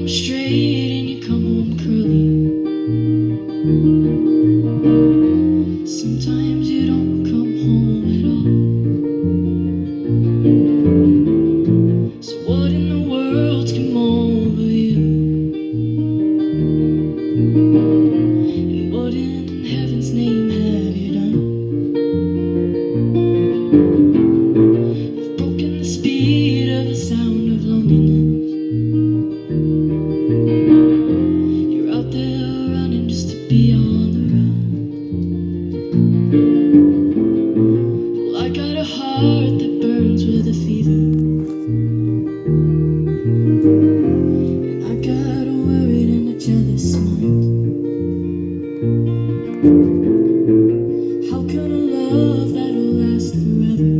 home straight and you come home curly. Sometimes you don't come home at all. So what in the world's come over you? And what in heaven's name have you done? You've broken the speed of the sound of loneliness. You're out there running just to be on the run. Well, I got a heart that burns with a fever, and I got a worried and a jealous mind. How can a love that'll last forever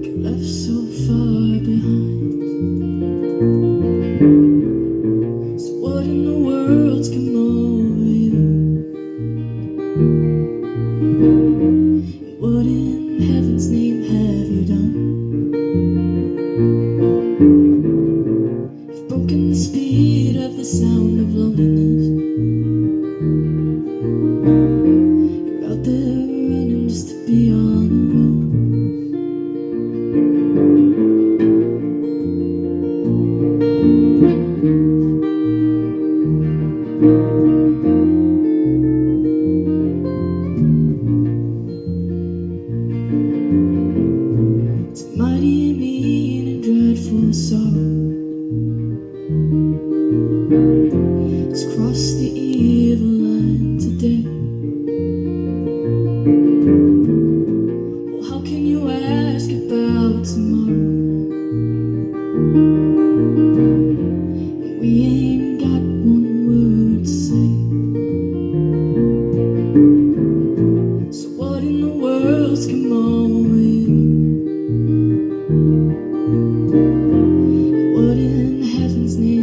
get left so far behind? So what in the world's come over you? And what in heaven's name have you done? You've broken the speed of the sound of loneliness. You're out there running just to be on the run. It's a mighty mean and dreadful sorrow. It's crossed the evil line today. Well, how can you ask about tomorrow when we ain't got one word to say? So what in the world's come over you? What in heaven's name